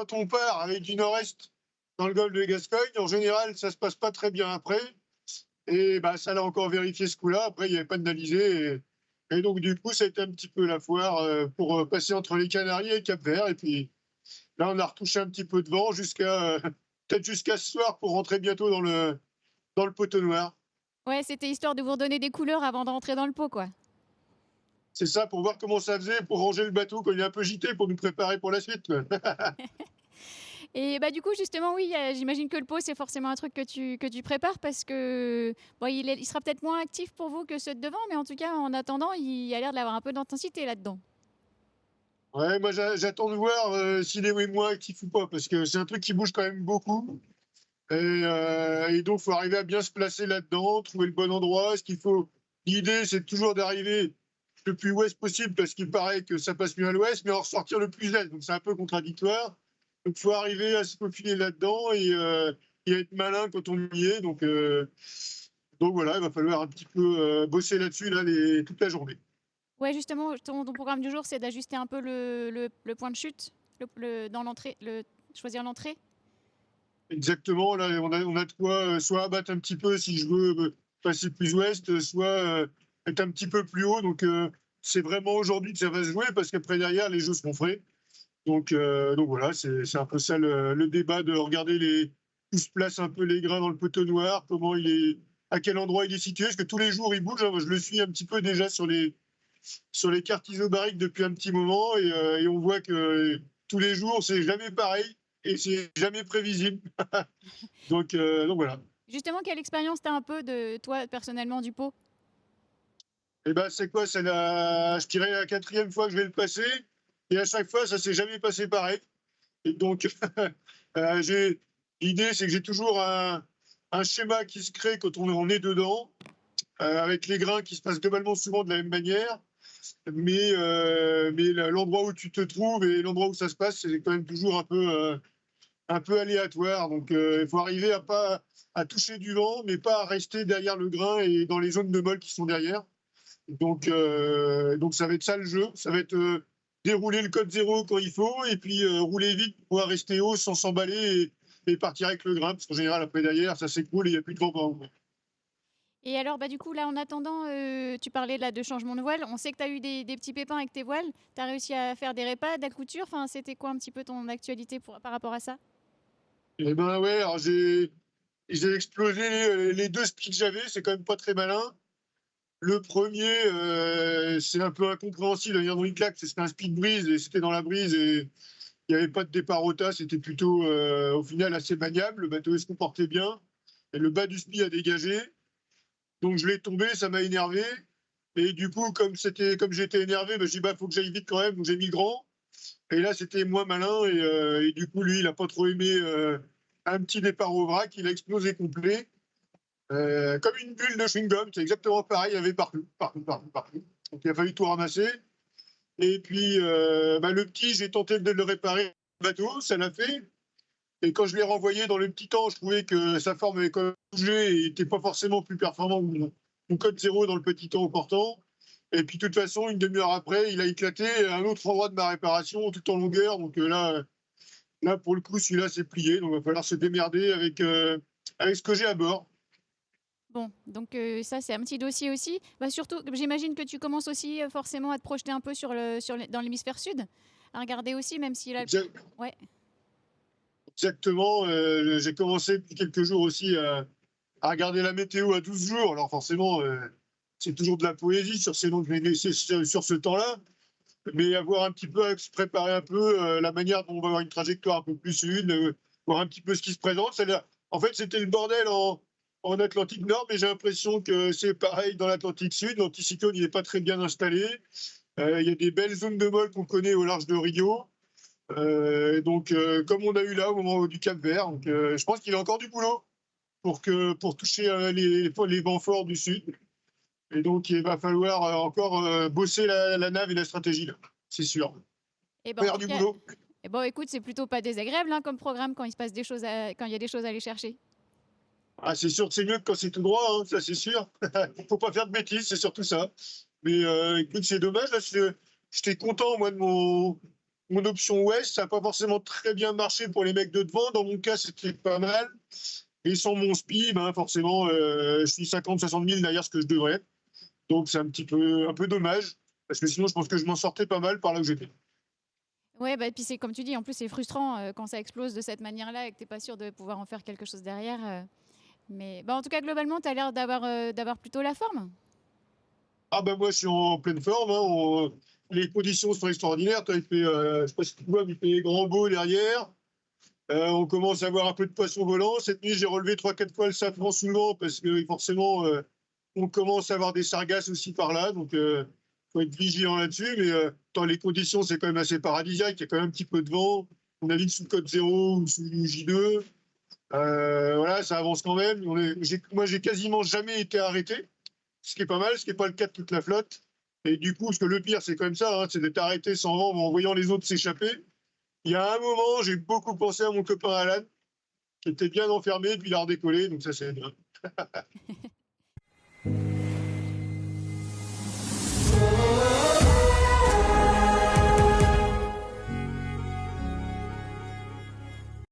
quand on part avec du nord-est dans le golfe de Gascogne, en général, ça se passe pas très bien après. Et bah, ça l'a encore vérifié ce coup-là. Après, il n'y avait pas de nalisé. Et donc, du coup, ça a été un petit peu la foire pour passer entre les Canaries et Cap-Vert. Et puis là, on a retouché un petit peu de vent jusqu'à peut-être jusqu'à ce soir pour rentrer bientôt dans le poteau noir. Ouais, c'était histoire de vous redonner des couleurs avant de rentrer dans le pot, quoi. C'est ça, pour voir comment ça faisait, pour ranger le bateau quand il est un peu gité, pour nous préparer pour la suite. Et bah du coup, justement, oui, j'imagine que le pot, c'est forcément un truc que tu prépares parce que bon, il sera peut-être moins actif pour vous que ceux de devant, mais en tout cas, en attendant, il a l'air d'avoir un peu d'intensité là-dedans. Ouais, moi j'attends de voir s'il est moins actif ou pas, parce que c'est un truc qui bouge quand même beaucoup. Et donc, il faut arriver à bien se placer là-dedans, trouver le bon endroit. Ce qu'il faut, l'idée, c'est toujours d'arriver le plus ouest possible, parce qu'il paraît que ça passe mieux à l'ouest, mais en ressortir le plus est. Donc, c'est un peu contradictoire. Donc, il faut arriver à se faufiler là-dedans et à être malin quand on y est. Donc voilà, il va falloir un petit peu bosser là-dessus là, toute la journée. Ouais, justement, ton programme du jour, c'est d'ajuster un peu le point de chute dans l'entrée, choisir l'entrée. Exactement, là, on a de quoi soit abattre un petit peu si je veux passer plus ouest, soit être un petit peu plus haut. Donc, c'est vraiment aujourd'hui que ça va se jouer, parce qu'après, derrière, les jeux seront frais. Donc voilà, c'est un peu ça le débat, de regarder où se placent un peu les grains dans le poteau noir, à quel endroit il est situé, parce que tous les jours, il bouge. Hein. Moi, je le suis un petit peu déjà sur les cartes isobariques depuis un petit moment, et on voit que tous les jours, c'est jamais pareil et c'est jamais prévisible. Donc voilà. Justement, quelle expérience t'as un peu de toi personnellement du pot? Et ben c'est quoi? Je dirais la quatrième fois que je vais le passer, et à chaque fois, ça s'est jamais passé pareil. Et donc, euh, j'ai, l'idée, c'est que j'ai toujours un schéma qui se crée quand on est dedans, avec les grains qui se passent globalement souvent de la même manière. Mais l'endroit où tu te trouves et l'endroit où ça se passe, c'est quand même toujours un peu aléatoire. Donc, il faut arriver à toucher du vent, mais pas à rester derrière le grain et dans les zones de molle qui sont derrière. Donc ça va être ça le jeu. Ça va être dérouler le code zéro quand il faut, et puis rouler vite pour pouvoir rester haut sans s'emballer, et partir avec le grain, parce qu'en général, après derrière, ça s'écoule et il n'y a plus de vent par où. Et alors, bah, du coup, là, en attendant, tu parlais là de changement de voile. On sait que tu as eu des petits pépins avec tes voiles. Tu as réussi à faire des répas, de la couture. Enfin, c'était quoi un petit peu ton actualité par rapport à ça? Et ben ouais, alors j'ai explosé les deux spies que j'avais, c'est quand même pas très malin. Le premier, c'est un peu incompréhensible la manière dont il claque, c'était un speed brise, et c'était dans la brise, et il n'y avait pas de départ au tas, c'était plutôt au final assez maniable. Le bateau se comportait bien, et le bas du spi a dégagé. Donc je l'ai tombé, ça m'a énervé. Et du coup, comme j'étais énervé, bah, j'ai dit, bah, faut que j'aille vite quand même. Donc j'ai mis le grand. Et là, c'était moins malin. Et du coup, lui, il n'a pas trop aimé un petit départ au vrac. Il a explosé complet. Comme une bulle de chewing-gum. C'est exactement pareil. Il y avait partout, partout, partout, partout. Donc il a fallu tout ramasser. Et puis, bah, le petit, j'ai tenté de le réparer le bateau. Ça l'a fait. Et quand je l'ai renvoyé dans le petit temps, je trouvais que sa forme avait quand même bougé et n'était pas forcément plus performant que mon code zéro dans le petit temps au portant. Et puis, de toute façon, une demi-heure après, il a éclaté à un autre endroit de ma réparation, tout en longueur. Donc là, pour le coup, celui-là, c'est plié. Donc, il va falloir se démerder avec ce que j'ai à bord. Bon, donc ça, c'est un petit dossier aussi. Bah, surtout, j'imagine que tu commences aussi forcément à te projeter un peu dans l'hémisphère sud, à regarder aussi, même si là... Ouais. Exactement. J'ai commencé depuis quelques jours aussi à regarder la météo à 12 jours. Alors, forcément, c'est toujours de la poésie sur ces longues, sur ce temps-là. Mais avoir un petit peu, à se préparer un peu la manière dont on va avoir une trajectoire un peu plus sud, voir un petit peu ce qui se présente. En fait, c'était le bordel en Atlantique Nord, mais j'ai l'impression que c'est pareil dans l'Atlantique Sud. L'anticyclone, il n'est pas très bien installé. Il y a des belles zones de molle qu'on connaît au large de Rio. Comme on a eu là au moment du Cap-Vert. Donc, je pense qu'il a encore du boulot pour toucher les vents forts du sud. Et donc, il va falloir encore bosser la nave et la stratégie, là. C'est sûr. Et ben en Faire tout du cas, boulot. eh ben, écoute, c'est plutôt pas désagréable hein, comme programme quand il se passe des choses, quand il y a des choses à aller chercher. Ah, c'est sûr que c'est mieux que quand c'est tout droit, hein, ça c'est sûr. Faut pas faire de bêtises, c'est surtout ça. Mais écoute, c'est dommage, là, j'étais content, moi, mon option ouest, ça n'a pas forcément très bien marché pour les mecs de devant. Dans mon cas, c'était pas mal. Et sans mon spi, ben forcément, je suis 50-60 000 derrière ce que je devrais être. Donc c'est un peu dommage, parce que sinon je pense que je m'en sortais pas mal par là où j'étais. Ouais, bah, puis c'est comme tu dis, en plus c'est frustrant quand ça explose de cette manière-là et que t'es pas sûr de pouvoir en faire quelque chose derrière. Mais bah, en tout cas, globalement, tu as l'air d'avoir plutôt la forme. Ah ben moi je suis en pleine forme, hein, les conditions sont extraordinaires. Il fait, je sais pas si tu vois, mais il fait grand beau derrière. On commence à avoir un peu de poisson volant. Cette nuit j'ai relevé 3-4 fois le safran sous le vent parce que forcément on commence à avoir des sargasses aussi par là. Donc faut être vigilant là-dessus. Mais dans les conditions c'est quand même assez paradisiaque. Il y a quand même un petit peu de vent. On navigue sous code 0 ou sous J2. Voilà, ça avance quand même. Moi, j'ai quasiment jamais été arrêté, ce qui est pas mal, ce qui n'est pas le cas de toute la flotte. Et du coup, parce que le pire, c'est quand même ça, hein, c'est d'être arrêté sans vent en voyant les autres s'échapper. Il y a un moment, j'ai beaucoup pensé à mon copain Alan, qui était bien enfermé, puis il a redécollé, donc ça, c'est bien.